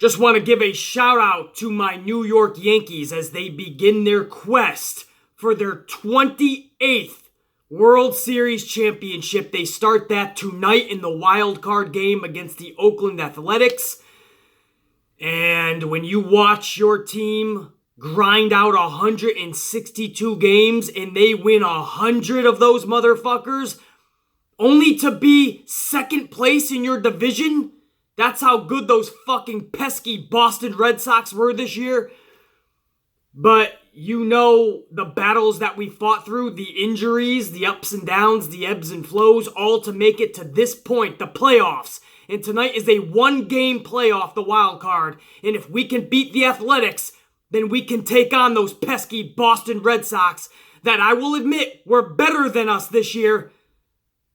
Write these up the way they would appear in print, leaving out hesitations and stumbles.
Just want to give a shout out to my New York Yankees as they begin their quest for their 28th World Series championship. They start that tonight in the wild card game against the Oakland Athletics. And when you watch your team grind out 162 games and they win 100 of those motherfuckers, only to be second place in your division, that's how good those fucking pesky Boston Red Sox were this year. But you know the battles that we fought through, the injuries, the ups and downs, the ebbs and flows, all to make it to this point, the playoffs. And tonight is a one-game playoff, the wild card. And if we can beat the Athletics, then we can take on those pesky Boston Red Sox that I will admit were better than us this year.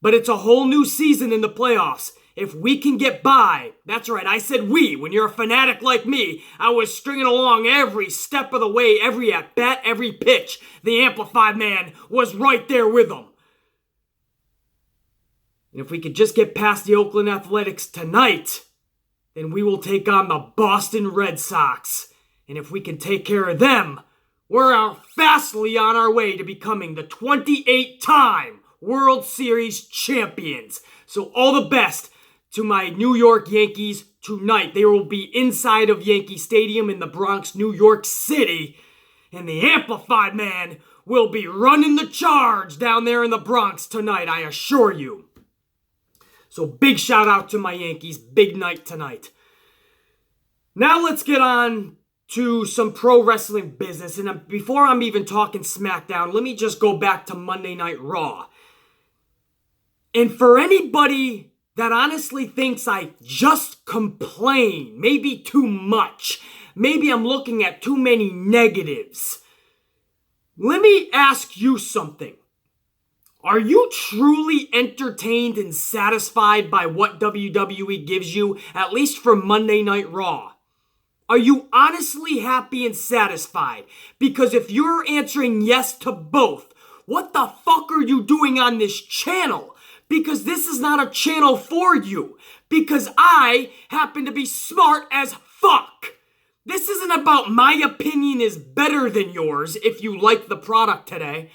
But it's a whole new season in the playoffs. If we can get by, that's right, I said we. When you're a fanatic like me, I was stringing along every step of the way, every at-bat, every pitch. The Amplified Man was right there with them. And if we could just get past the Oakland Athletics tonight, then we will take on the Boston Red Sox. And if we can take care of them, we're fastly on our way to becoming the 28-time World Series champions. So all the best to my New York Yankees tonight. They will be inside of Yankee Stadium in the Bronx, New York City. And the Amplified Man will be running the charge down there in the Bronx tonight, I assure you. So big shout out to my Yankees. Big night tonight. Now let's get on to some pro wrestling business. And before I'm even talking SmackDown, let me just go back to Monday Night Raw. And for anybody that honestly thinks I just complain, maybe too much, maybe I'm looking at too many negatives, let me ask you something. Are you truly entertained and satisfied by what WWE gives you, at least for Monday Night Raw? Are you honestly happy and satisfied? Because if you're answering yes to both, what the fuck are you doing on this channel? Because this is not a channel for you. Because I happen to be smart as fuck. This isn't about my opinion is better than yours if you like the product today.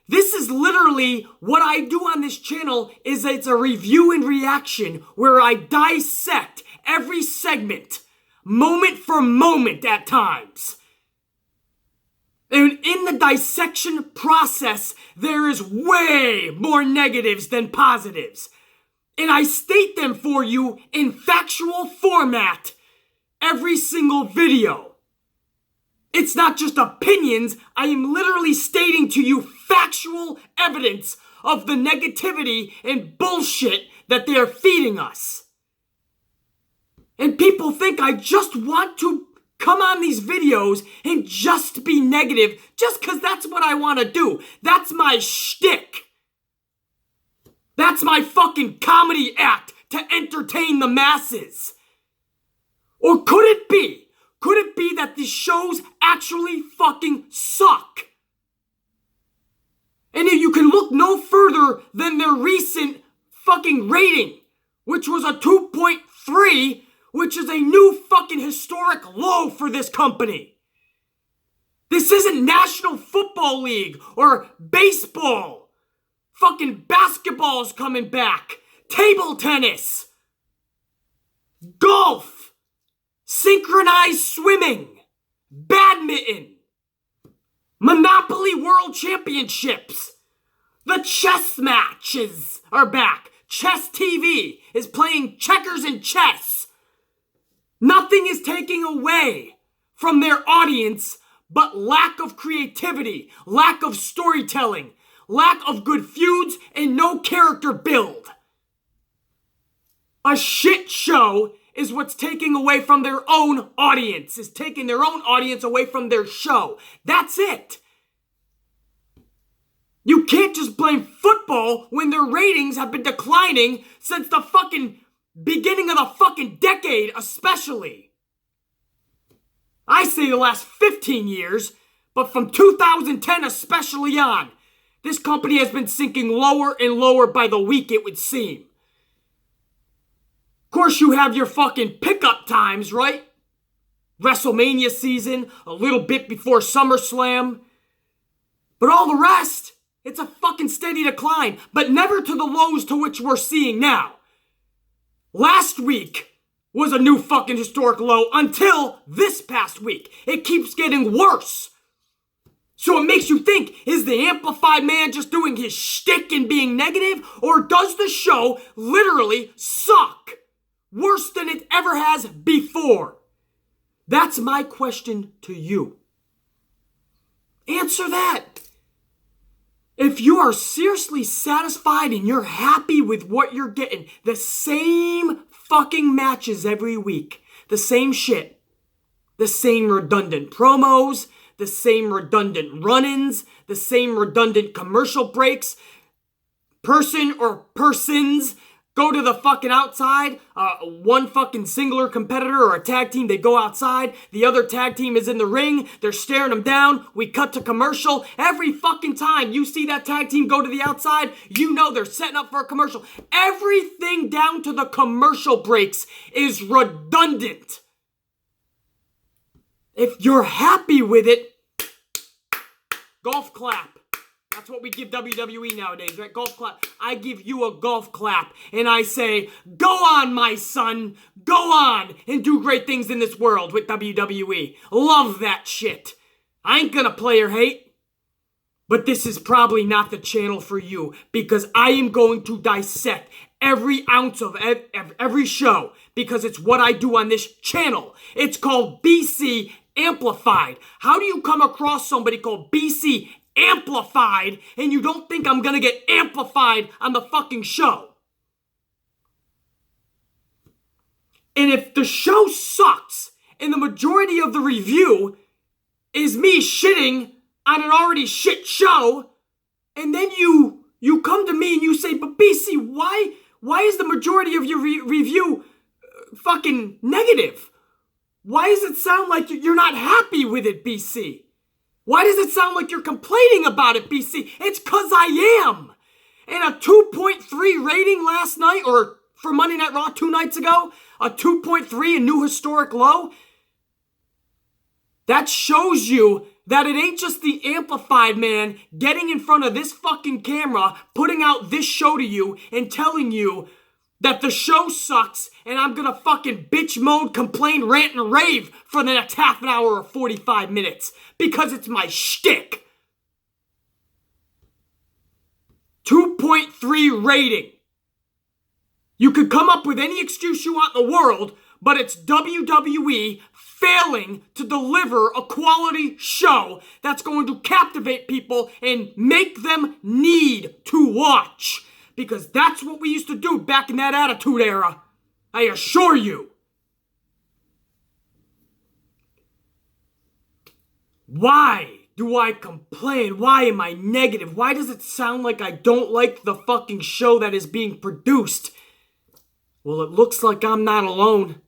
This is literally what I do on this channel is it's a review and reaction where I dissect every segment, moment for moment at times. And in the dissection process, there is way more negatives than positives. And I state them for you in factual format every single video. It's not just opinions, I am literally stating to you factual evidence of the negativity and bullshit that they are feeding us. And people think I just want to come on these videos and just be negative just because that's what I want to do. That's my shtick. That's my fucking comedy act to entertain the masses. Or could it be? Could it be that these shows actually fucking suck? And if you can look no further than their recent fucking rating, which was a 2.3, which is a new fucking historic low for this company. This isn't National Football League or baseball. Fucking basketball's coming back. Table tennis. Golf. Synchronized swimming. Badminton. Monopoly World Championships. The chess matches are back. Chess TV is playing checkers and chess. Nothing is taking away from their audience but lack of creativity, lack of storytelling, lack of good feuds, and no character build. A shit show is what's taking away from their own audience, is taking their own audience away from their show. That's it. You can't just blame football when their ratings have been declining since the fucking beginning of the fucking decade, especially. I say the last 15 years, but from 2010 especially on, this company has been sinking lower and lower by the week, it would seem. Of course, you have your fucking pickup times, right? WrestleMania season, a little bit before SummerSlam. But all the rest, it's a fucking steady decline, but never to the lows to which we're seeing now. Last week was a new fucking historic low until this past week. It keeps getting worse. So it makes you think, is the Amplified man just doing his shtick and being negative? Or does the show literally suck? Worse than it ever has before? That's my question to you. Answer that. If you are seriously satisfied and you're happy with what you're getting, the same fucking matches every week, the same shit, the same redundant promos, the same redundant run-ins, the same redundant commercial breaks, person or persons go to the fucking outside, one fucking singular competitor or a tag team, they go outside, the other tag team is in the ring, they're staring them down, we cut to commercial. Every fucking time you see that tag team go to the outside, you know they're setting up for a commercial. Everything down to the commercial breaks is redundant. If you're happy with it, golf clap. That's what we give WWE nowadays, right? Golf clap. I give you a golf clap and I say, go on, my son. Go on and do great things in this world with WWE. Love that shit. I ain't gonna play or hate. But this is probably not the channel for you because I am going to dissect every ounce of every show because it's what I do on this channel. It's called BC Amplified. How do you come across somebody called BC Amplified and you don't think I'm gonna get amplified on the fucking show? And if the show sucks and the majority of the review is me shitting on an already shit show, and then you come to me and you say, but BC, why is the majority of your review fucking negative? Why does it sound like you're not happy with it, BC? Why does it sound like you're complaining about it, BC? It's because I am. And a 2.3 rating last night, or for Monday Night Raw 2 nights ago, a 2.3, a new historic low. That shows you that it ain't just the Amplified man getting in front of this fucking camera, putting out this show to you, and telling you that the show sucks and I'm gonna fucking bitch, moan, complain, rant, and rave for the next half an hour or 45 minutes because it's my shtick. 2.3 rating. You could come up with any excuse you want in the world, but it's WWE failing to deliver a quality show that's going to captivate people and make them need to watch. Because that's what we used to do back in that Attitude Era. I assure you. Why do I complain? Why am I negative? Why does it sound like I don't like the fucking show that is being produced? Well, it looks like I'm not alone.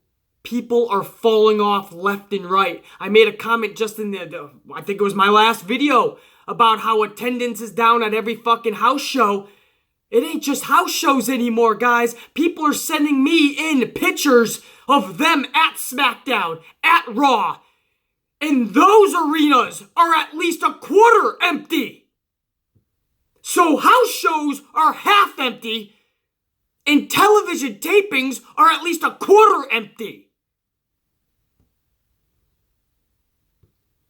People are falling off left and right. I made a comment just in I think it was my last video, about how attendance is down at every fucking house show. It ain't just house shows anymore, guys. People are sending me in pictures of them at SmackDown, at Raw. And those arenas are at least a quarter empty. So house shows are half empty, and television tapings are at least a quarter empty.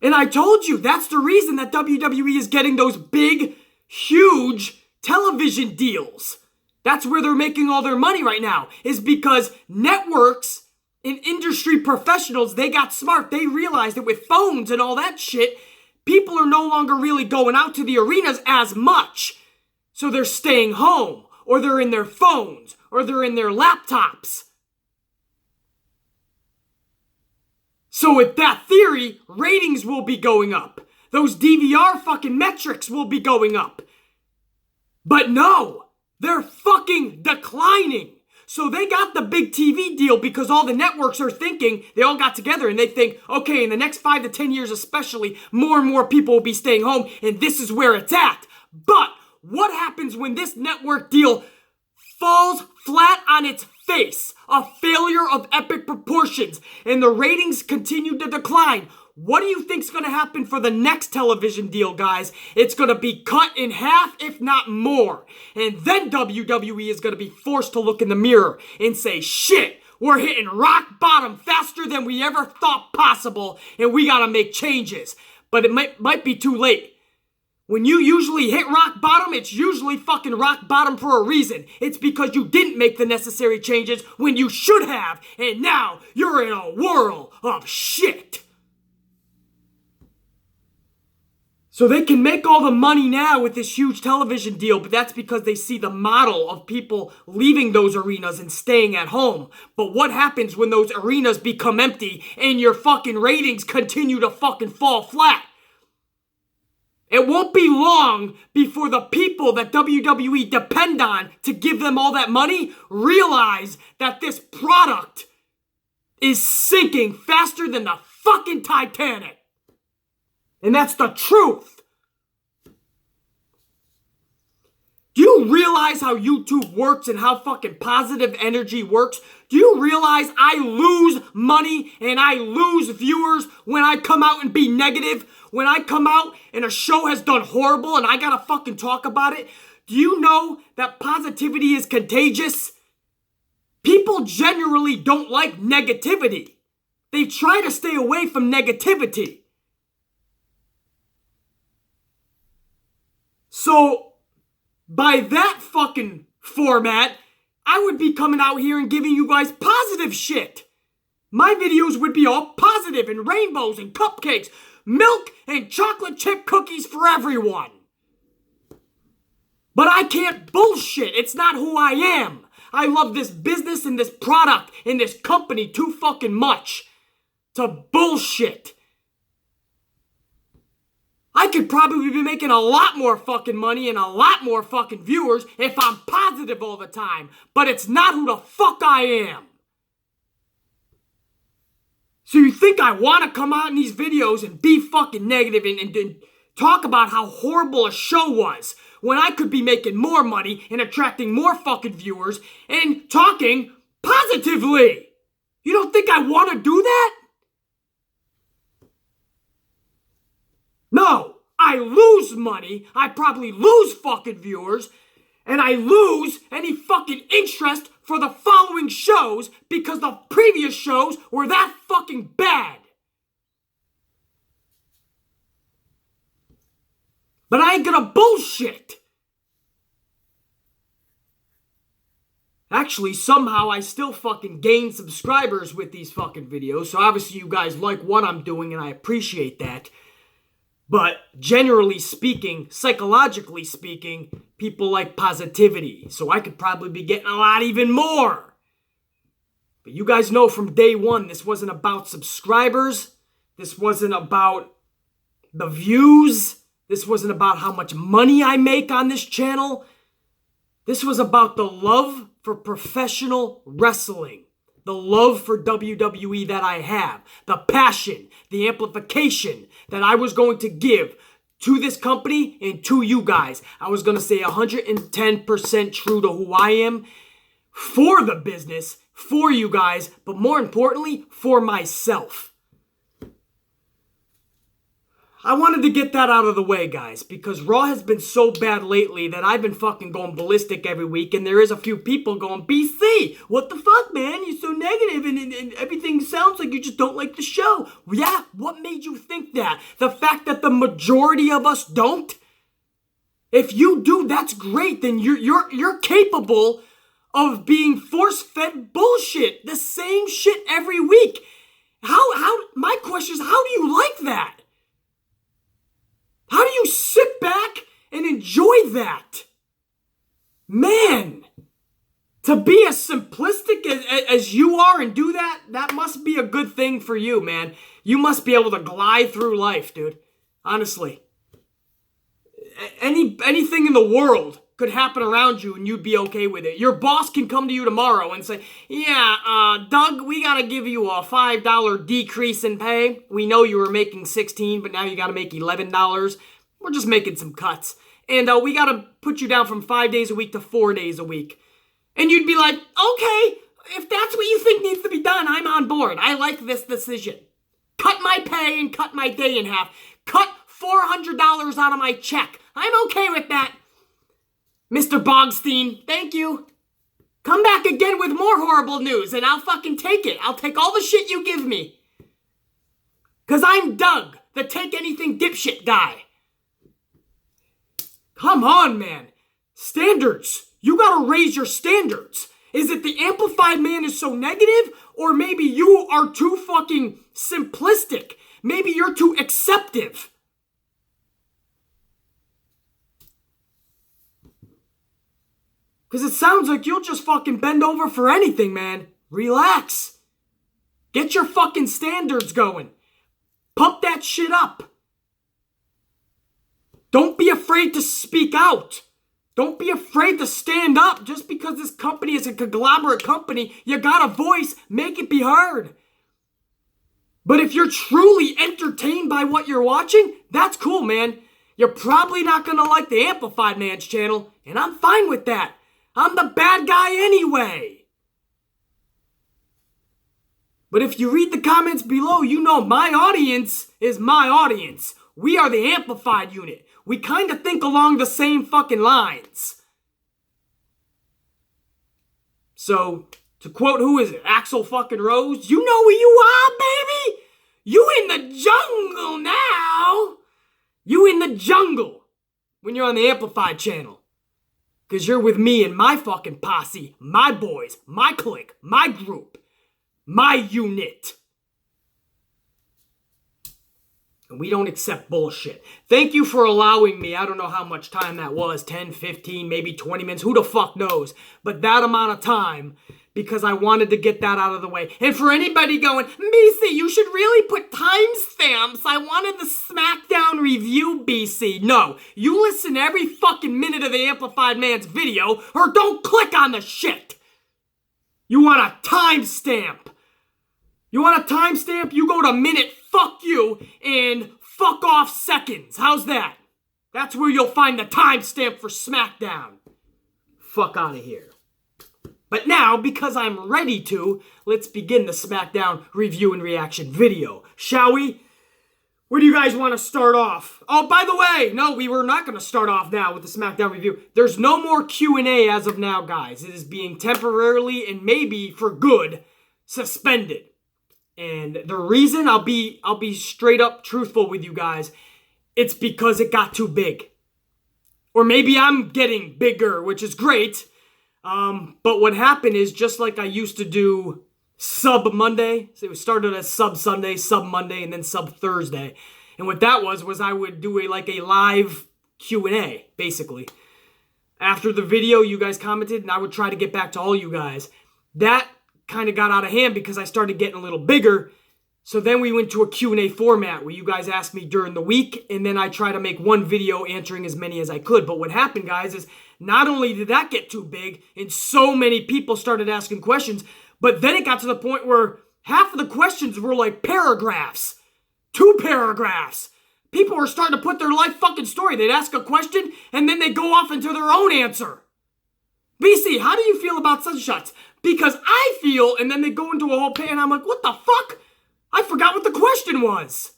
And I told you, that's the reason that WWE is getting those big, huge television deals. That's where they're making all their money right now, is because networks and industry professionals, they got smart. They realized that with phones and all that shit, people are no longer really going out to the arenas as much. So they're staying home, or they're in their phones, or they're in their laptops. So with that theory, ratings will be going up. Those DVR fucking metrics will be going up. But no, they're fucking declining. So they got the big TV deal because all the networks are thinking, they all got together and they think, okay, in the next 5 to 10 years especially, more and more people will be staying home and this is where it's at. But what happens when this network deal falls flat on its face a failure of epic proportions and the ratings continue to decline, what do you think's going to happen for the next television deal, guys? It's going to be cut in half, if not more. And then WWE is going to be forced to look in the mirror and say, shit, we're hitting rock bottom faster than we ever thought possible, and we got to make changes. But it might be too late. When you usually hit rock bottom, it's usually fucking rock bottom for a reason. It's because you didn't make the necessary changes when you should have, and now you're in a whirl of shit. So they can make all the money now with this huge television deal, but that's because they see the model of people leaving those arenas and staying at home. But what happens when those arenas become empty and your fucking ratings continue to fucking fall flat? It won't be long before the people that WWE depend on to give them all that money realize that this product is sinking faster than the fucking Titanic. And that's the truth. Do you realize how YouTube works and how fucking positive energy works? Do you realize I lose money and I lose viewers when I come out and be negative? When I come out and a show has done horrible and I gotta fucking talk about it? Do you know that positivity is contagious? People generally don't like negativity. They try to stay away from negativity. So, by that fucking format, I would be coming out here and giving you guys positive shit. My videos would be all positive and rainbows and cupcakes, milk and chocolate chip cookies for everyone. But I can't bullshit. It's not who I am. I love this business and this product and this company too fucking much to bullshit. I could probably be making a lot more fucking money and a lot more fucking viewers if I'm positive all the time. But it's not who the fuck I am. So you think I want to come out in these videos and be fucking negative and talk about how horrible a show was when I could be making more money and attracting more fucking viewers and talking positively? You don't think I want to do that? No, I lose money, I probably lose fucking viewers, and I lose any fucking interest for the following shows because the previous shows were that fucking bad. But I ain't gonna bullshit. Actually, somehow I still fucking gain subscribers with these fucking videos, so obviously you guys like what I'm doing and I appreciate that. But generally speaking, psychologically speaking, people like positivity. So I could probably be getting a lot even more. But you guys know from day one, this wasn't about subscribers. This wasn't about the views. This wasn't about how much money I make on this channel. This was about the love for professional wrestling. The love for WWE that I have, the passion, the amplification that I was going to give to this company and to you guys. I was going to say 110% true to who I am for the business, for you guys, but more importantly, for myself. I wanted to get that out of the way, guys, because Raw has been so bad lately that I've been fucking going ballistic every week, and there is a few people going, BC, what the fuck, man? You're so negative, and everything sounds like you just don't like the show. Yeah, what made you think that? The fact that the majority of us don't? If you do, that's great. Then you're capable of being force-fed bullshit. The same shit every week. My question is, how do you like that? How do you sit back and enjoy that? Man, to be as simplistic as you are and do that, that must be a good thing for you, man. You must be able to glide through life, dude. Honestly. Anything in the world could happen around you and you'd be okay with it. Your boss can come to you tomorrow and say, yeah, Doug, we gotta give you a $5 decrease in pay. We know you were making $16, but now you gotta make $11. We're just making some cuts. And we gotta put you down from 5 days a week to 4 days a week. And you'd be like, okay, if that's what you think needs to be done, I'm on board. I like this decision. Cut my pay and cut my day in half. Cut $400 out of my check. I'm okay with that. Mr. Bogstein, thank you. Come back again with more horrible news and I'll fucking take it. I'll take all the shit you give me. Because I'm Doug, the take anything dipshit guy. Come on, man. Standards. You gotta raise your standards. Is it the amplified man is so negative? Or maybe you are too fucking simplistic? Maybe you're too acceptive? Because it sounds like you'll just fucking bend over for anything, man. Relax. Get your fucking standards going. Pump that shit up. Don't be afraid to speak out. Don't be afraid to stand up. Just because this company is a conglomerate company, you got a voice, make it be heard. But if you're truly entertained by what you're watching, that's cool, man. You're probably not gonna like the Amplified Man's channel, and I'm fine with that. I'm the bad guy anyway. But if you read the comments below, you know my audience is my audience. We are the Amplified unit. We kind of think along the same fucking lines. So, to quote, who is it? Axl fucking Rose? You know who you are, baby? You in the jungle now. You in the jungle when you're on the Amplified channel. Because you're with me and my fucking posse, my boys, my clique, my group, my unit. And we don't accept bullshit. Thank you for allowing me, I don't know how much time that was, 10, 15, maybe 20 minutes, who the fuck knows, but that amount of time, because I wanted to get that out of the way. And for anybody going, BC, you should really put timestamps. I wanted the SmackDown review, BC. No, you listen every fucking minute of the Amplified Man's video, or don't click on the shit. You want a timestamp. You want a timestamp? You go to minute fuck you and fuck off seconds. How's that? That's where you'll find the timestamp for SmackDown. Fuck out of here. But now, because I'm ready to, let's begin the SmackDown review and reaction video. Shall we? Where do you guys want to start off? Oh, by the way, no, we were not going to start off now with the SmackDown review. There's no more Q&A as of now, guys. It is being temporarily and maybe for good suspended. And the reason, I'll be straight up truthful with you guys, it's because it got too big. Or maybe I'm getting bigger, which is great. But what happened is, just like I used to do Sub Monday, so it started as Sub Sunday, Sub Monday, and then Sub Thursday. And what that was I would do a live Q&A, basically. After the video, you guys commented, and I would try to get back to all you guys. That kind of got out of hand because I started getting a little bigger. So then we went to a Q&A format where you guys asked me during the week, and then I try to make one video answering as many as I could. But what happened, guys, is not only did that get too big and so many people started asking questions, but then it got to the point where half of the questions were like paragraphs. 2 paragraphs. People were starting to put their life fucking story. They'd ask a question, and then they go off into their own answer. BC, how do you feel about such shots? Because I feel, and then they go into a whole pan, and I'm like, what the fuck? I forgot what the question was.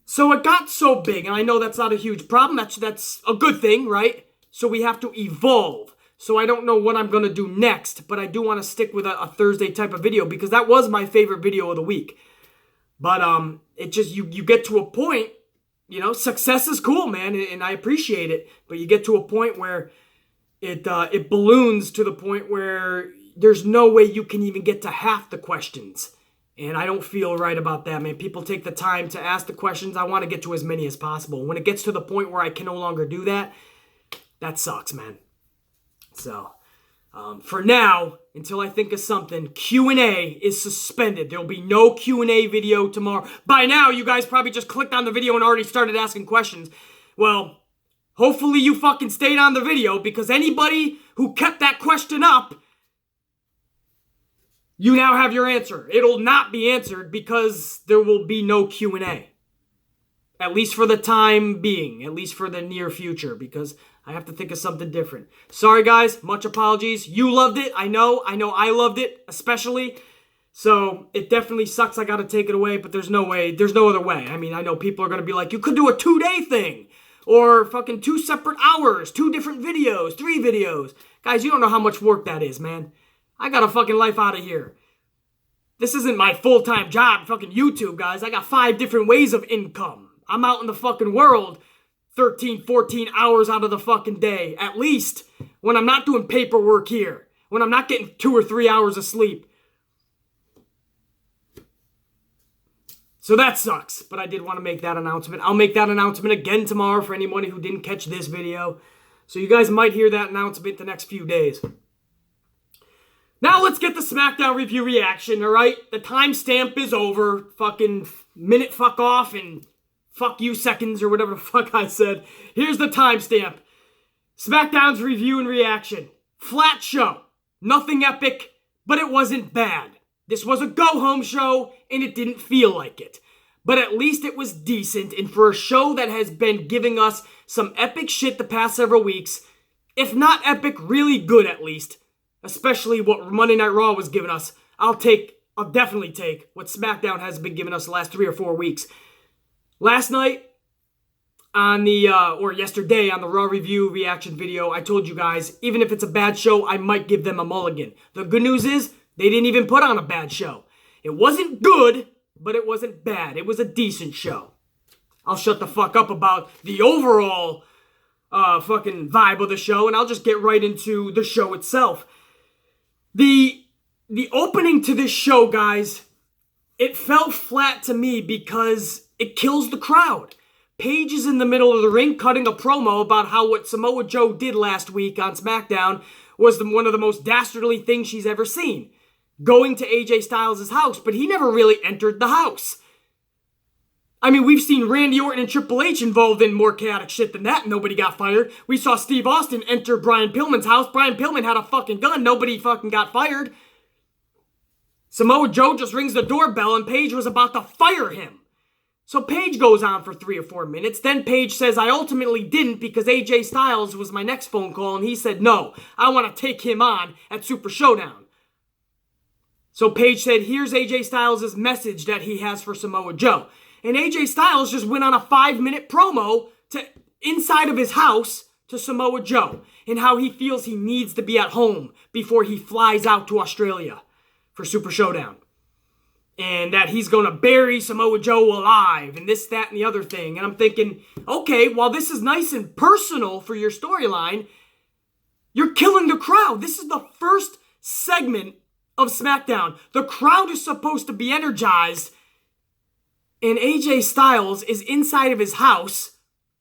So it got so big, and I know that's not a huge problem. That's a good thing, right? So we have to evolve. So I don't know what I'm going to do next, but I do want to stick with a Thursday type of video because that was my favorite video of the week. But it just, you get to a point, you know, success is cool, man, and I appreciate it. But you get to a point where it balloons to the point where there's no way you can even get to half the questions. And I don't feel right about that, man. People take the time to ask the questions. I want to get to as many as possible. When it gets to the point where I can no longer do that, that sucks, man. So, for now, until I think of something, Q&A is suspended. There'll be no Q&A video tomorrow. By now, you guys probably just clicked on the video and already started asking questions. Well, hopefully you fucking stayed on the video, because anybody who kept that question up, you now have your answer. It'll not be answered because there will be no Q&A. At least for the time being. At least for the near future. Because I have to think of something different. Sorry, guys. Much apologies. You loved it. I know I loved it, especially. So it definitely sucks I got to take it away, but there's no way. There's no other way. I mean, I know people are going to be like, you could do a 2-day thing. Or fucking 2 separate hours, 2 different videos, 3 videos. Guys, you don't know how much work that is, man. I got a fucking life out of here. This isn't my full-time job, fucking YouTube, guys. I got 5 different ways of income. I'm out in the fucking world 13, 14 hours out of the fucking day, at least, when I'm not doing paperwork here, when I'm not getting 2 or 3 hours of sleep. So that sucks, but I did want to make that announcement. I'll make that announcement again tomorrow for anybody who didn't catch this video. So you guys might hear that announcement the next few days. Now let's get the SmackDown review reaction, alright? The timestamp is over. Fucking minute fuck off and fuck you seconds or whatever the fuck I said. Here's the timestamp. SmackDown's review and reaction. Flat show. Nothing epic, but it wasn't bad. This was a go-home show, and it didn't feel like it. But at least it was decent, and for a show that has been giving us some epic shit the past several weeks, if not epic, really good at least, especially what Monday Night Raw was giving us, I'll definitely take what SmackDown has been giving us the last 3 or 4 weeks. Last night, yesterday on the Raw review reaction video, I told you guys, even if it's a bad show, I might give them a mulligan. The good news is, they didn't even put on a bad show. It wasn't good, but it wasn't bad. It was a decent show. I'll shut the fuck up about the overall fucking vibe of the show, and I'll just get right into the show itself. The opening to this show, guys, it felt flat to me because it kills the crowd. Paige is in the middle of the ring cutting a promo about how what Samoa Joe did last week on SmackDown was one of the most dastardly things she's ever seen. Going to AJ Styles' house, but he never really entered the house. I mean, we've seen Randy Orton and Triple H involved in more chaotic shit than that. Nobody got fired. We saw Steve Austin enter Brian Pillman's house. Brian Pillman had a fucking gun. Nobody fucking got fired. Samoa Joe just rings the doorbell and Paige was about to fire him. So Paige goes on for 3 or 4 minutes. Then Paige says, I ultimately didn't because AJ Styles was my next phone call. And he said, no, I want to take him on at Super Showdown. So Paige said, here's AJ Styles' message that he has for Samoa Joe. And AJ Styles just went on a 5-minute promo to inside of his house to Samoa Joe and how he feels he needs to be at home before he flies out to Australia for Super Showdown. And that he's going to bury Samoa Joe alive and this, that, and the other thing. And I'm thinking, okay, while this is nice and personal for your storyline, you're killing the crowd. This is the first segment of SmackDown. The crowd is supposed to be energized, and AJ Styles is inside of his house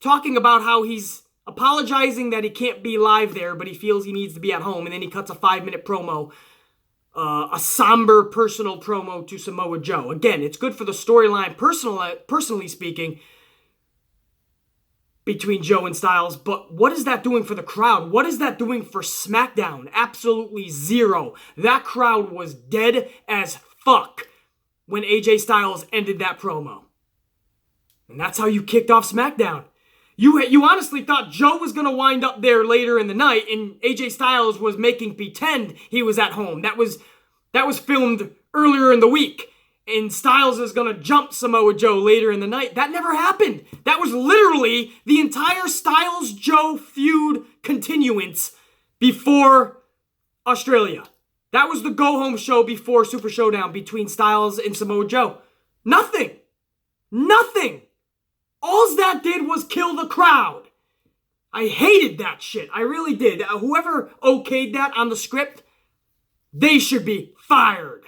talking about how he's apologizing that he can't be live there, but he feels he needs to be at home, and then he cuts a 5-minute promo, a somber personal promo to Samoa Joe. Again, it's good for the storyline, personally speaking, between Joe and Styles, but what is that doing for the crowd? What is that doing for SmackDown? Absolutely zero. That crowd was dead as fuck when AJ Styles ended that promo. And that's how you kicked off SmackDown. You honestly thought Joe was going to wind up there later in the night and AJ Styles was making pretend he was at home. That was filmed earlier in the week. And Styles is going to jump Samoa Joe later in the night. That never happened. That was literally the entire Styles-Joe feud continuance before Australia. That was the go-home show before Super Showdown between Styles and Samoa Joe. Nothing. All that did was kill the crowd. I hated that shit. I really did. Whoever okayed that on the script, they should be fired.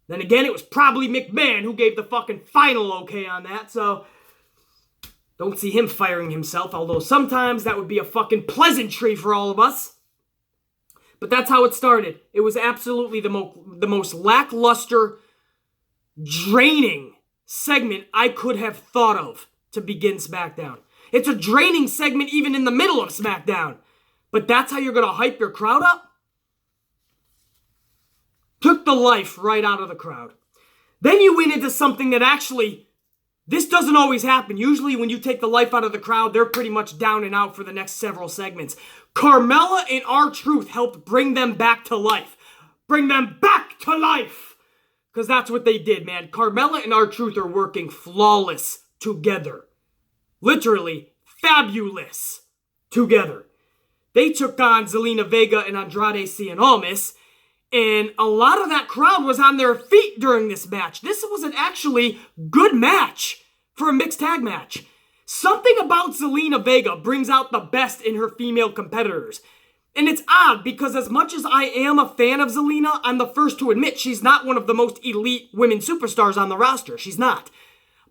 Then again, it was probably McMahon who gave the fucking final okay on that, so don't see him firing himself, although sometimes that would be a fucking pleasantry for all of us. But that's how it started. It was absolutely the most lackluster, draining segment I could have thought of to begin SmackDown. It's a draining segment even in the middle of SmackDown. But that's how you're going to hype your crowd up? Took the life right out of the crowd. Then you went into something that actually This doesn't always happen. Usually when you take the life out of the crowd, they're pretty much down and out for the next several segments. Carmella and R-Truth helped bring them back to life. Bring them back to life! Because that's what they did, man. Carmella and R-Truth are working flawless together. Literally fabulous together. They took on Zelina Vega and Andrade Cien Almas, and a lot of that crowd was on their feet during this match. This was an actually good match for a mixed tag match. Something about Zelina Vega brings out the best in her female competitors. And it's odd because as much as I am a fan of Zelina, I'm the first to admit she's not one of the most elite women superstars on the roster. She's not.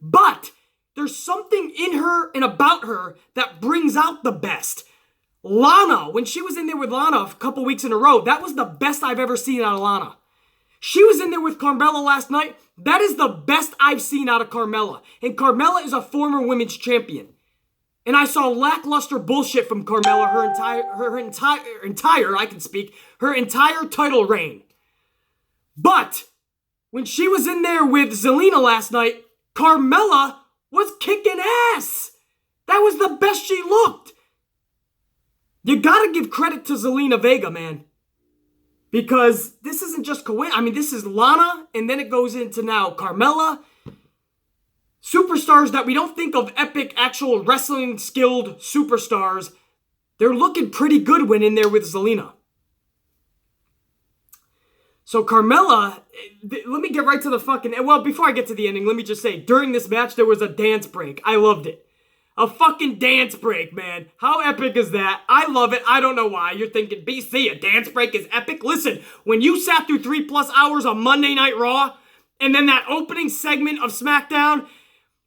But there's something in her and about her that brings out the best. Lana, when she was in there with Lana a couple weeks in a row, that was the best I've ever seen out of Lana. She was in there with Carmella last night. That is the best I've seen out of Carmella. And Carmella is a former women's champion. And I saw lackluster bullshit from Carmella her entire title reign. But when she was in there with Zelina last night, Carmella was kicking ass. That was the best she looked. You gotta give credit to Zelina Vega, man. Because this isn't just coincidence. I mean, this is Lana, and then it goes into now Carmella. Superstars that we don't think of epic, actual wrestling skilled superstars. They're looking pretty good when in there with Zelina. So Carmella, let me get right to the fucking... Well, before I get to the ending, let me just say, during this match, there was a dance break. I loved it. A fucking dance break, man. How epic is that? I love it. I don't know why. You're thinking, BC, a dance break is epic? Listen, when you sat through 3+ hours on Monday Night Raw, and then that opening segment of SmackDown,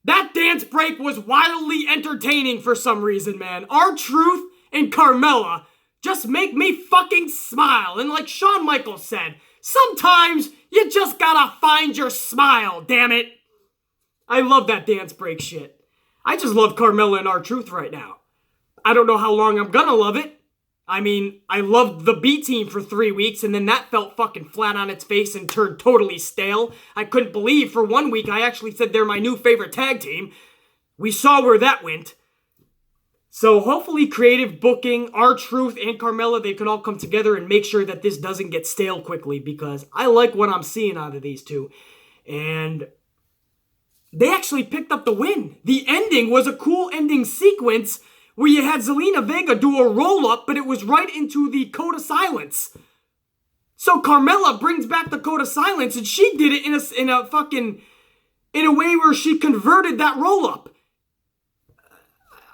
that dance break was wildly entertaining for some reason, man. R-Truth and Carmella just make me fucking smile. And like Shawn Michaels said, sometimes you just gotta find your smile, damn it. I love that dance break shit. I just love Carmella and R-Truth right now. I don't know how long I'm gonna love it. I mean, I loved the B-Team for 3 weeks, and then that felt fucking flat on its face and turned totally stale. I couldn't believe for 1 week I actually said they're my new favorite tag team. We saw where that went. So hopefully creative booking, R-Truth and Carmella, they can all come together and make sure that this doesn't get stale quickly, because I like what I'm seeing out of these two. And they actually picked up the win. The ending was a cool ending sequence where you had Zelina Vega do a roll-up, but it was right into the Code of Silence. So Carmella brings back the Code of Silence, and she did it in a way where she converted that roll-up.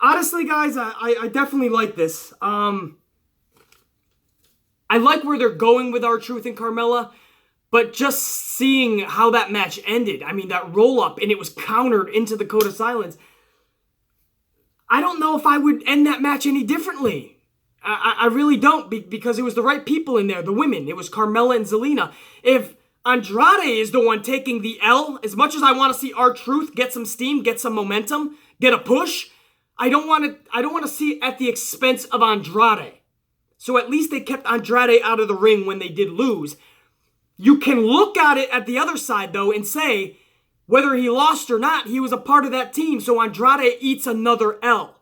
Honestly, guys, I definitely like this. I like where they're going with R-Truth and Carmella. But just seeing how that match ended, I mean, that roll-up, and it was countered into the Code of Silence, I don't know if I would end that match any differently. I really don't, because it was the right people in there, the women. It was Carmella and Zelina. If Andrade is the one taking the L, as much as I want to see R-Truth get some steam, get some momentum, get a push, I don't want to see it at the expense of Andrade. So at least they kept Andrade out of the ring when they did lose. You can look at it at the other side, though, and say, whether he lost or not, he was a part of that team, so Andrade eats another L.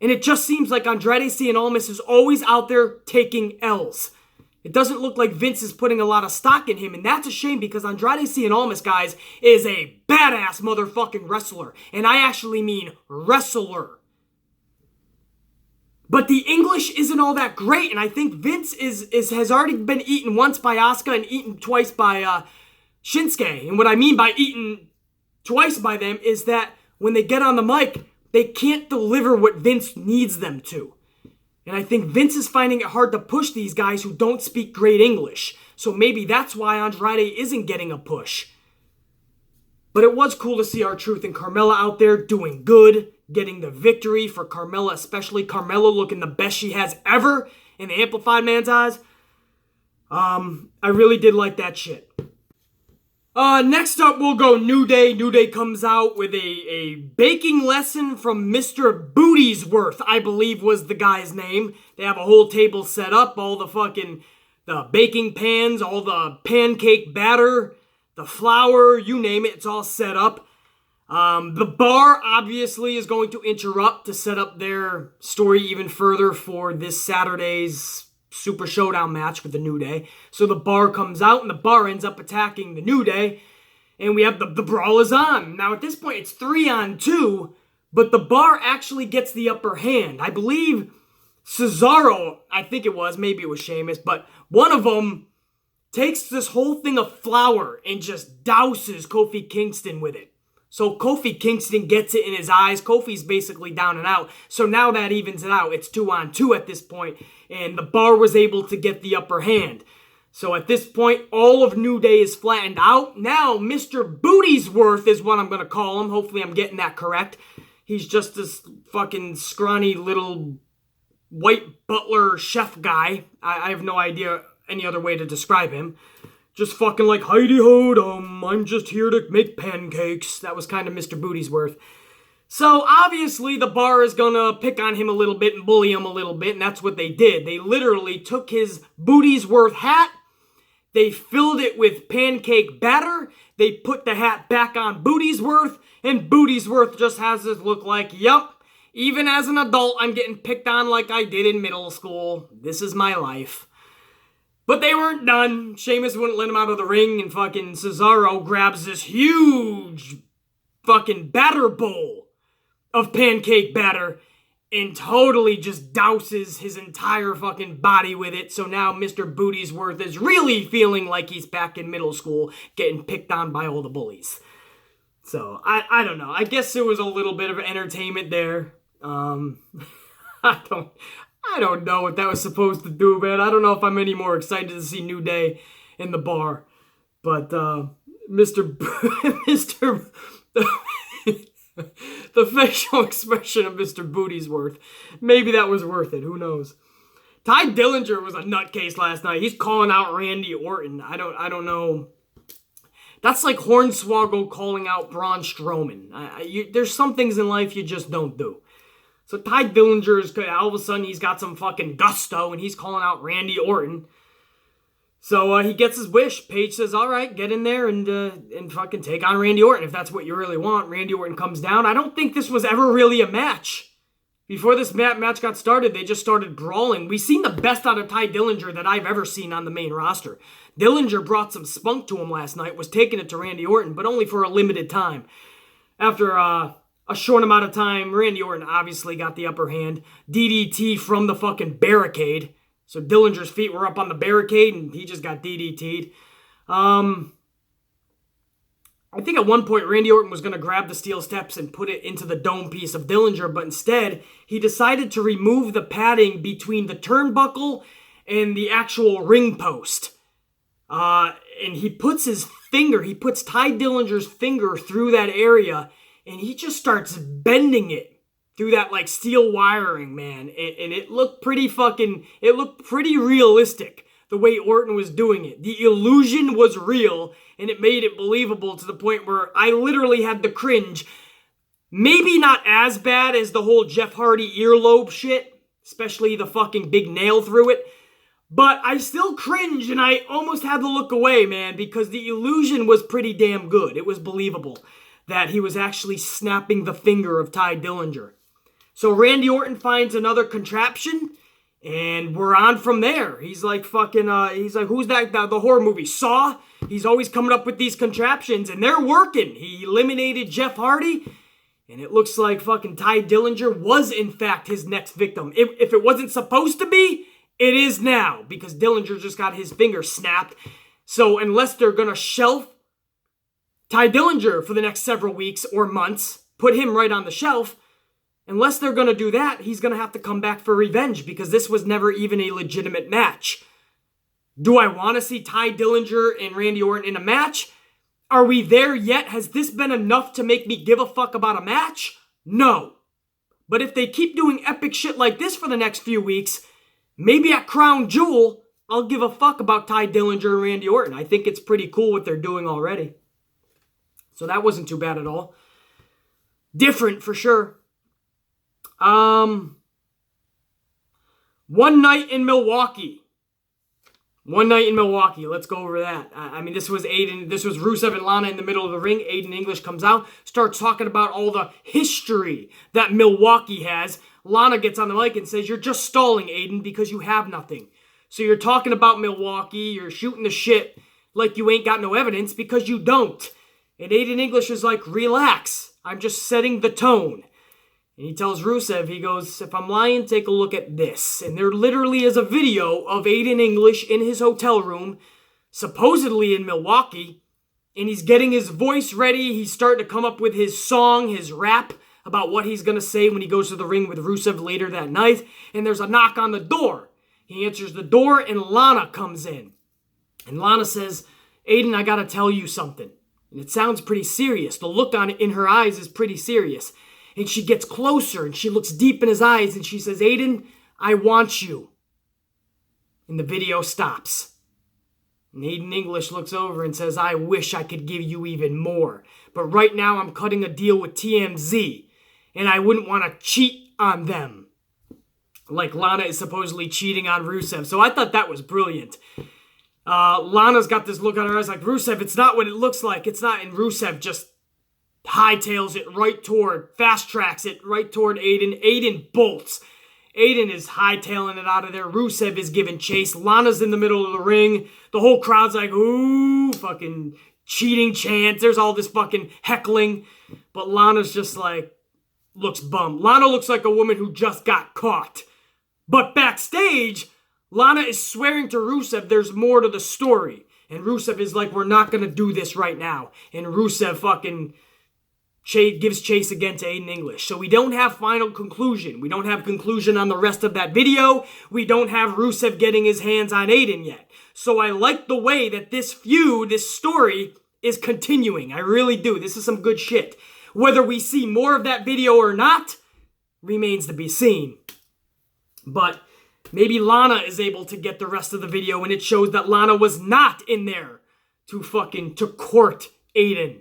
And it just seems like Andrade Cien Almas is always out there taking L's. It doesn't look like Vince is putting a lot of stock in him, and that's a shame because Andrade Cien Almas, guys, is a badass motherfucking wrestler. And I actually mean wrestler. But the English isn't all that great, and I think Vince has already been eaten once by Asuka and eaten twice by Shinsuke. And what I mean by eaten twice by them is that when they get on the mic, they can't deliver what Vince needs them to. And I think Vince is finding it hard to push these guys who don't speak great English. So maybe that's why Andrade isn't getting a push. But it was cool to see R-Truth and Carmella out there doing good, getting the victory for Carmella, especially Carmella looking the best she has ever in the Amplified Man's eyes. I really did like that shit. Next up, we'll go New Day. New Day comes out with a baking lesson from Mr. Bootiesworth, I believe was the guy's name. They have a whole table set up, all the baking pans, all the pancake batter, the flour, you name it, it's all set up. The Bar obviously is going to interrupt to set up their story even further for this Saturday's Super Showdown match with the New Day. So the Bar comes out and the Bar ends up attacking the New Day. And we have the brawl is on. Now at this point it's 3-on-2, but the Bar actually gets the upper hand. I believe Cesaro, I think it was, maybe it was Sheamus, but one of them takes this whole thing of flour and just douses Kofi Kingston with it. So Kofi Kingston gets it in his eyes. Kofi's basically down and out. So now that evens it out. It's 2-on-2 at this point, and the Bar was able to get the upper hand. So at this point, all of New Day is flattened out. Now, Mr. Bootiesworth is what I'm going to call him. Hopefully I'm getting that correct. He's just this fucking scrawny little white butler chef guy. I have no idea any other way to describe him. Just fucking like, Heidi-ho-dum, I'm just here to make pancakes. That was kind of Mr. Bootiesworth. So, obviously, the Bar is gonna pick on him a little bit and bully him a little bit, and that's what they did. They literally took his Bootiesworth hat, they filled it with pancake batter, they put the hat back on Bootiesworth, and Bootiesworth just has this look like, yup, even as an adult, I'm getting picked on like I did in middle school. This is my life. But they weren't done. Sheamus wouldn't let him out of the ring, and fucking Cesaro grabs this huge fucking batter bowl of pancake batter and totally just douses his entire fucking body with it. So now Mr. Bootiesworth is really feeling like he's back in middle school getting picked on by all the bullies. So, I don't know. I guess there was a little bit of entertainment there. I don't know what that was supposed to do, man. I don't know if I'm any more excited to see New Day in the Bar. But, Mr. the facial expression of Mr. Bootiesworth, maybe that was worth it. Who knows? Ty Dillinger was a nutcase last night. He's calling out Randy Orton. I don't know. That's like Hornswoggle calling out Braun Strowman. There's some things in life you just don't do. So Ty Dillinger is all of a sudden he's got some fucking gusto and he's calling out Randy Orton. So he gets his wish. Paige says, "All right, get in there and fucking take on Randy Orton if that's what you really want." Randy Orton comes down. I don't think this was ever really a match. Before this match got started, they just started brawling. We've seen the best out of Ty Dillinger that I've ever seen on the main roster. Dillinger brought some spunk to him last night, was taking it to Randy Orton, but only for a limited time. After a short amount of time, Randy Orton obviously got the upper hand. DDT from the fucking barricade. So Dillinger's feet were up on the barricade and he just got DDT'd. I think at one point Randy Orton was going to grab the steel steps and put it into the dome piece of Dillinger, but instead he decided to remove the padding between the turnbuckle and the actual ring post. And he puts Ty Dillinger's finger through that area and he just starts bending it through that like steel wiring, man. And it looked pretty realistic the way Orton was doing it. The illusion was real and it made it believable to the point where I literally had to cringe. Maybe not as bad as the whole Jeff Hardy earlobe shit, especially the fucking big nail through it. But I still cringe and I almost had to look away, man, because the illusion was pretty damn good. It was believable that he was actually snapping the finger of Ty Dillinger. So Randy Orton finds another contraption, and we're on from there. He's like, who's that, the horror movie, Saw? He's always coming up with these contraptions, and they're working. He eliminated Jeff Hardy, and it looks like fucking Ty Dillinger was, in fact, his next victim. If it wasn't supposed to be, it is now, because Dillinger just got his finger snapped. So unless they're going to shelf Ty Dillinger for the next several weeks or months, put him right on the shelf, unless they're going to do that, he's going to have to come back for revenge because this was never even a legitimate match. Do I want to see Ty Dillinger and Randy Orton in a match? Are we there yet? Has this been enough to make me give a fuck about a match? No. But if they keep doing epic shit like this for the next few weeks, maybe at Crown Jewel, I'll give a fuck about Ty Dillinger and Randy Orton. I think it's pretty cool what they're doing already. So that wasn't too bad at all. Different for sure. One night in Milwaukee. One night in Milwaukee. Let's go over that. This was Rusev and Lana in the middle of the ring. Aiden English comes out, starts talking about all the history that Milwaukee has. Lana gets on the mic and says, "You're just stalling, Aiden, because you have nothing. So you're talking about Milwaukee, you're shooting the shit like you ain't got no evidence because you don't." And Aiden English is like, "Relax. I'm just setting the tone." And he tells Rusev, he goes, "If I'm lying, take a look at this." And there literally is a video of Aiden English in his hotel room, supposedly in Milwaukee, and he's getting his voice ready. He's starting to come up with his song, his rap, about what he's going to say when he goes to the ring with Rusev later that night. And there's a knock on the door. He answers the door, and Lana comes in. And Lana says, "Aiden, I got to tell you something." And it sounds pretty serious. The look on it in her eyes is pretty serious. And she gets closer and she looks deep in his eyes and she says, "Aiden, I want you." And the video stops. And Aiden English looks over and says, "I wish I could give you even more. But right now I'm cutting a deal with TMZ. And I wouldn't want to cheat on them." Like Lana is supposedly cheating on Rusev. So I thought that was brilliant. Lana's got this look on her eyes like, "Rusev, it's not what it looks like. It's not." And Rusev just hightails it right toward, fast tracks it right toward Aiden. Aiden bolts. Aiden is hightailing it out of there. Rusev is giving chase. Lana's in the middle of the ring. The whole crowd's like, "Ooh," fucking cheating chants. There's all this fucking heckling. But Lana's just like, looks bummed. Lana looks like a woman who just got caught. But backstage, Lana is swearing to Rusev there's more to the story. And Rusev is like, "We're not going to do this right now." And Rusev fucking gives chase again to Aiden English. So we don't have final conclusion. We don't have conclusion on the rest of that video. We don't have Rusev getting his hands on Aiden yet. So I like the way that this feud, this story, is continuing. I really do. This is some good shit. Whether we see more of that video or not remains to be seen. But maybe Lana is able to get the rest of the video and it shows that Lana was not in there to court Aiden.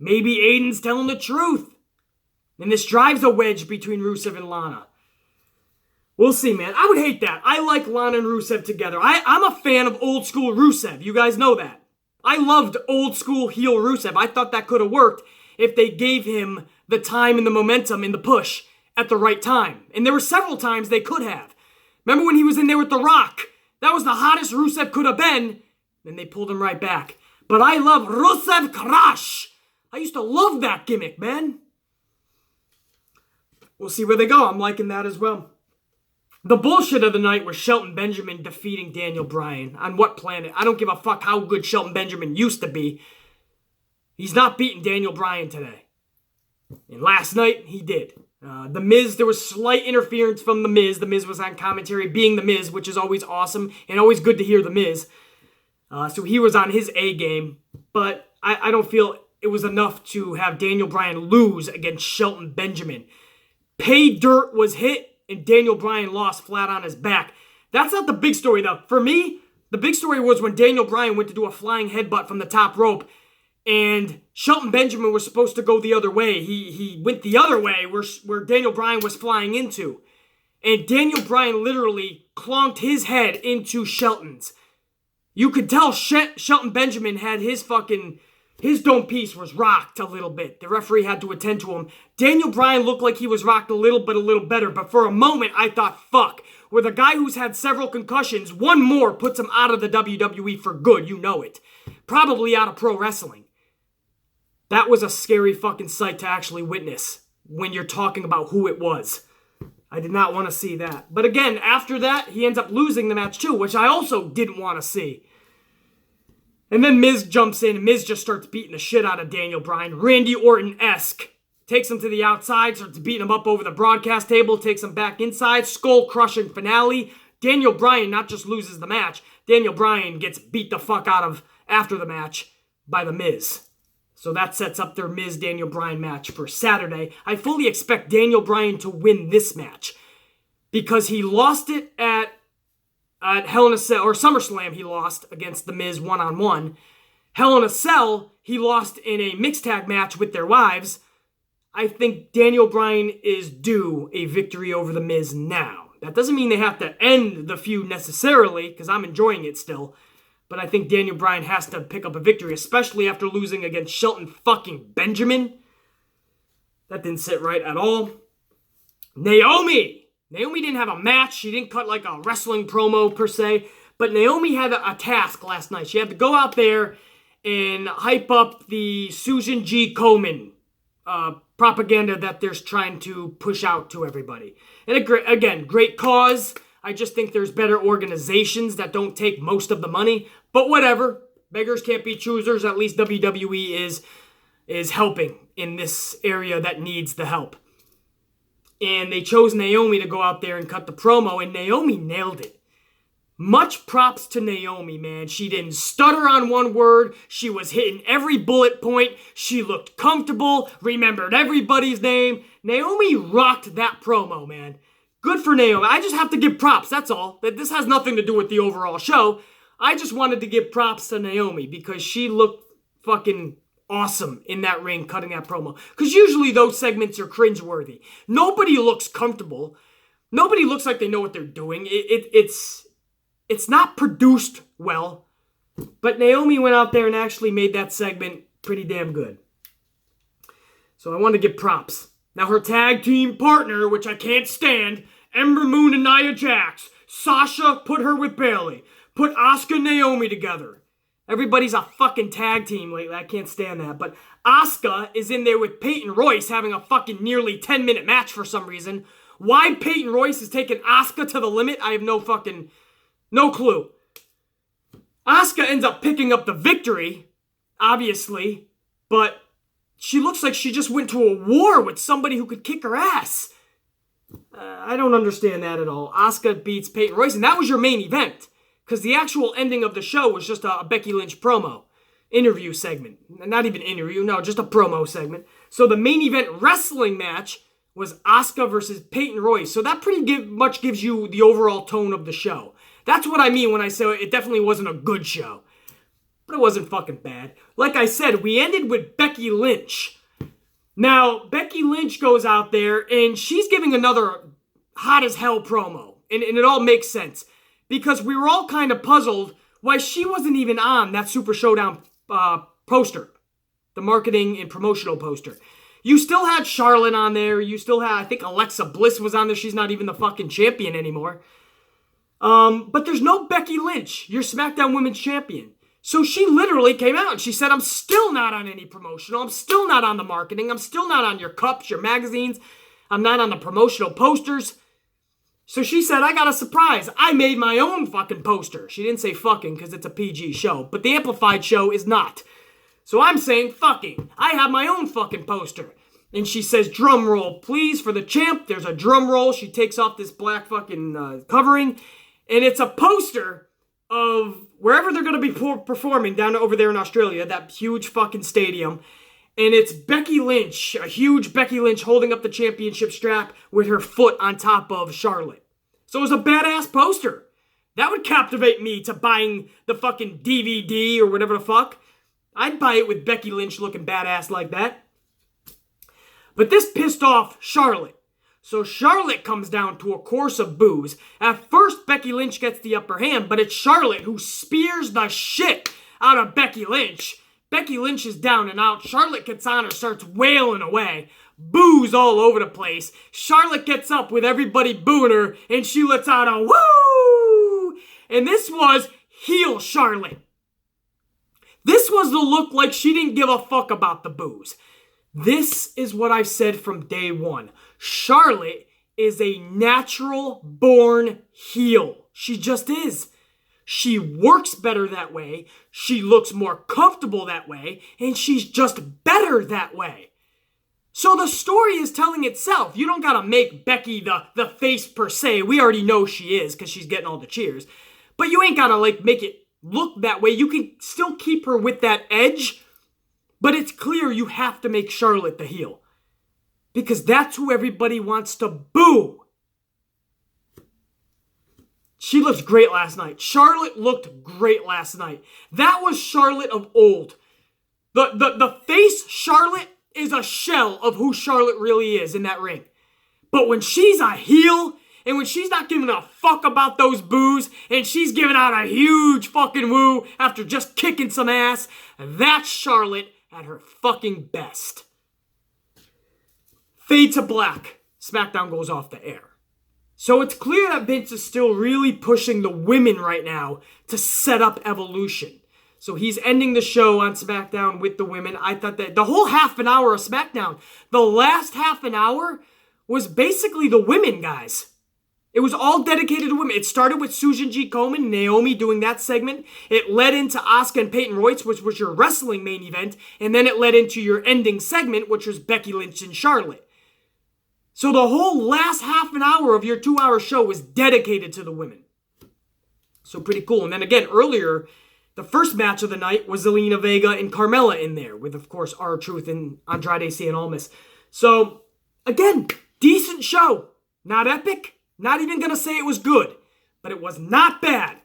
Maybe Aiden's telling the truth. And this drives a wedge between Rusev and Lana. We'll see, man. I would hate that. I like Lana and Rusev together. I'm a fan of old school Rusev. You guys know that. I loved old school heel Rusev. I thought that could have worked if they gave him the time and the momentum and the push at the right time. And there were several times they could have. Remember when he was in there with The Rock? That was the hottest Rusev could have been. Then they pulled him right back. But I love Rusev Crush. I used to love that gimmick, man. We'll see where they go. I'm liking that as well. The bullshit of the night was Shelton Benjamin defeating Daniel Bryan. On what planet? I don't give a fuck how good Shelton Benjamin used to be. He's not beating Daniel Bryan today. And last night, he did. The Miz, there was slight interference from The Miz. The Miz was on commentary being The Miz, which is always awesome and always good to hear The Miz. So he was on his A game. But I don't feel it was enough to have Daniel Bryan lose against Shelton Benjamin. Pay Dirt was hit and Daniel Bryan lost flat on his back. That's not the big story though. For me, the big story was when Daniel Bryan went to do a flying headbutt from the top rope and Shelton Benjamin was supposed to go the other way. He went the other way where Daniel Bryan was flying into. And Daniel Bryan literally clonked his head into Shelton's. You could tell Shelton Benjamin had his dome piece was rocked a little bit. The referee had to attend to him. Daniel Bryan looked like he was rocked a little better. But for a moment, I thought, fuck. With a guy who's had several concussions, one more puts him out of the WWE for good. You know it. Probably out of pro wrestling. That was a scary fucking sight to actually witness when you're talking about who it was. I did not want to see that. But again, after that, he ends up losing the match too, which I also didn't want to see. And then Miz jumps in, and Miz just starts beating the shit out of Daniel Bryan. Randy Orton-esque. Takes him to the outside, starts beating him up over the broadcast table, takes him back inside, skull-crushing finale. Daniel Bryan not just loses the match, Daniel Bryan gets beat the fuck out of after the match by The Miz. So that sets up their Miz-Daniel Bryan match for Saturday. I fully expect Daniel Bryan to win this match because he lost it at Hell in a Cell, or SummerSlam he lost against The Miz one-on-one. Hell in a Cell, he lost in a mixed tag match with their wives. I think Daniel Bryan is due a victory over The Miz now. That doesn't mean they have to end the feud necessarily, because I'm enjoying it still. But I think Daniel Bryan has to pick up a victory, especially after losing against Shelton fucking Benjamin. That didn't sit right at all. Naomi didn't have a match. She didn't cut like a wrestling promo per se. But Naomi had a task last night. She had to go out there and hype up the Susan G. Komen propaganda that they're trying to push out to everybody. And again, great cause. I just think there's better organizations that don't take most of the money. But whatever. Beggars can't be choosers. At least WWE is helping in this area that needs the help. And they chose Naomi to go out there and cut the promo, and Naomi nailed it. Much props to Naomi, man. She didn't stutter on one word. She was hitting every bullet point. She looked comfortable, remembered everybody's name. Naomi rocked that promo, man. Good for Naomi. I just have to give props, that's all. This has nothing to do with the overall show. I just wanted to give props to Naomi because she looked fucking awesome in that ring cutting that promo. Because usually those segments are cringeworthy. Nobody looks comfortable. Nobody looks like they know what they're doing. It's not produced well. But Naomi went out there and actually made that segment pretty damn good. So I want to give props. Now her tag team partner, which I can't stand, Ember Moon and Nia Jax. Sasha put her with Bayley. Put Asuka and Naomi together. Everybody's a fucking tag team lately. I can't stand that. But Asuka is in there with Peyton Royce having a fucking nearly 10-minute match for some reason. Why Peyton Royce is taking Asuka to the limit, I have no clue. Asuka ends up picking up the victory, obviously, but she looks like she just went to a war with somebody who could kick her ass. I don't understand that at all. Asuka beats Peyton Royce, and that was your main event. Because the actual ending of the show was just a Becky Lynch promo. Interview segment. Not even interview, no, just a promo segment. So the main event wrestling match was Asuka versus Peyton Royce. So that pretty much gives you the overall tone of the show. That's what I mean when I say it definitely wasn't a good show. But it wasn't fucking bad. Like I said, we ended with Becky Lynch. Now, Becky Lynch goes out there and she's giving another hot as hell promo. And it all makes sense. Because we were all kind of puzzled why she wasn't even on that Super Showdown poster. The marketing and promotional poster. You still had Charlotte on there. You still had, I think Alexa Bliss was on there. She's not even the fucking champion anymore. But there's no Becky Lynch, your SmackDown Women's Champion. So she literally came out and she said, I'm still not on any promotional. I'm still not on the marketing. I'm still not on your cups, your magazines. I'm not on the promotional posters. So she said, I got a surprise. I made my own fucking poster. She didn't say fucking because it's a PG show, but the Amplified show is not. So I'm saying fucking. I have my own fucking poster. And she says, drum roll, please, for the champ. There's a drum roll. She takes off this black fucking covering. And it's a poster of wherever they're going to be performing down over there in Australia, that huge fucking stadium. And it's Becky Lynch, a huge Becky Lynch holding up the championship strap with her foot on top of Charlotte. So it was a badass poster. That would captivate me to buying the fucking DVD or whatever the fuck. I'd buy it with Becky Lynch looking badass like that. But this pissed off Charlotte. So Charlotte comes down to a course of boos. At first, Becky Lynch gets the upper hand, but it's Charlotte who spears the shit out of Becky Lynch. Becky Lynch is down and out. Charlotte gets on her, starts wailing away. Boos all over the place. Charlotte gets up with everybody booing her, and she lets out a woo! And this was heel Charlotte. This was the look like she didn't give a fuck about the boos. This is what I've said from day one. Charlotte is a natural-born heel. She just is. She works better that way, she looks more comfortable that way, and she's just better that way. So the story is telling itself. You don't gotta make Becky the face per se. We already know she is because she's getting all the cheers. But you ain't gotta make it look that way. You can still keep her with that edge, but it's clear you have to make Charlotte the heel. Because that's who everybody wants to boo. She looked great last night. Charlotte looked great last night. That was Charlotte of old. The face Charlotte is a shell of who Charlotte really is in that ring. But when she's a heel And when she's not giving a fuck about those boos and she's giving out a huge fucking woo after just kicking some ass, that's Charlotte at her fucking best. Fade to black. SmackDown goes off the air. So it's clear that Vince is still really pushing the women right now to set up Evolution. So he's ending the show on SmackDown with the women. I thought that the whole half an hour of SmackDown, the last half an hour was basically the women, guys. It was all dedicated to women. It started with Susan G. Komen and Naomi doing that segment. It led into Asuka and Peyton Royce, which was your wrestling main event. And then it led into your ending segment, which was Becky Lynch and Charlotte. So the whole last half an hour of your 2-hour show was dedicated to the women. So pretty cool. And then again, earlier, the first match of the night was Zelina Vega and Carmella in there, with, of course, R-Truth and Andrade Cien Almas. So, again, decent show. Not epic. Not even going to say it was good. But it was not bad.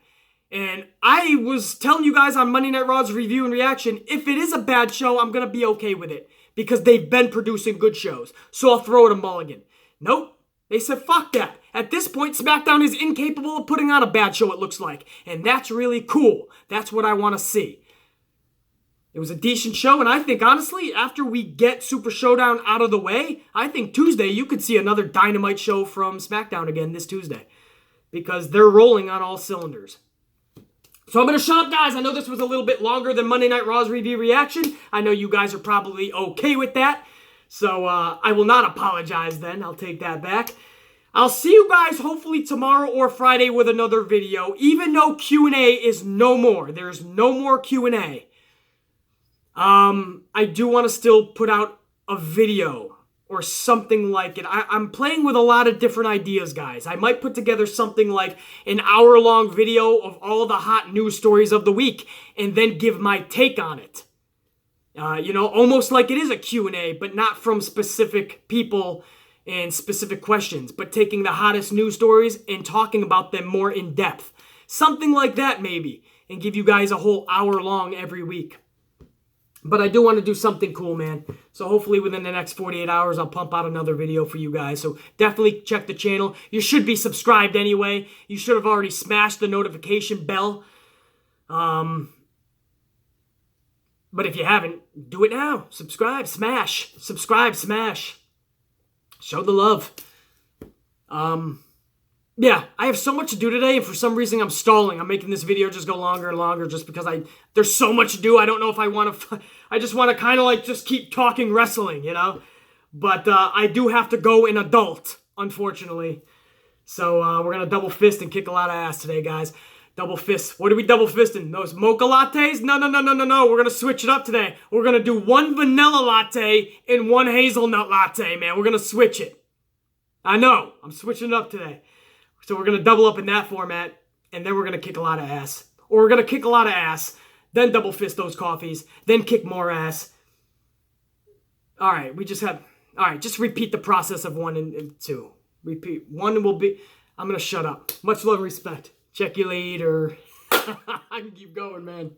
And I was telling you guys on Monday Night Raw's review and reaction, if it is a bad show, I'm going to be okay with it. Because they've been producing good shows. So I'll throw it a mulligan. Nope. They said, fuck that. At this point, SmackDown is incapable of putting on a bad show, it looks like. And that's really cool. That's what I want to see. It was a decent show, and I think, honestly, after we get Super Showdown out of the way, I think Tuesday you could see another Dynamite show from SmackDown again this Tuesday. Because they're rolling on all cylinders. So I'm going to shut up, guys. I know this was a little bit longer than Monday Night Raw's review reaction. I know you guys are probably okay with that. So I will not apologize then. I'll take that back. I'll see you guys hopefully tomorrow or Friday with another video. Even though Q&A is no more. There's no more Q&A. I do want to still put out a video or something like it. I'm playing with a lot of different ideas, guys. I might put together something like an hour-long video of all the hot news stories of the week and then give my take on it. Almost like it is a Q&A, but not from specific people and specific questions, but taking the hottest news stories and talking about them more in depth. Something like that, maybe, and give you guys a whole hour long every week. But I do want to do something cool, man. So hopefully within the next 48 hours, I'll pump out another video for you guys. So definitely check the channel. You should be subscribed anyway. You should have already smashed the notification bell. But if you haven't, do it now. Subscribe, smash. Subscribe, smash. Show the love. Yeah, I have so much to do today, and for some reason I'm stalling. I'm making this video just go longer and longer just because there's so much to do. I don't know if I want to... I just want to kind of like just keep talking wrestling, But I do have to go in adult, unfortunately. So we're going to double fist and kick a lot of ass today, guys. Double fist. What are we double fisting? Those mocha lattes? No. We're going to switch it up today. We're going to do one vanilla latte and one hazelnut latte, man. We're going to switch it. I know. I'm switching it up today. So we're going to double up in that format, and then we're going to kick a lot of ass. Or we're going to kick a lot of ass, then double fist those coffees, then kick more ass. All right, just repeat the process of 1 and 2. Repeat. 1 will be... I'm going to shut up. Much love and respect. Check you later. I can keep going, man.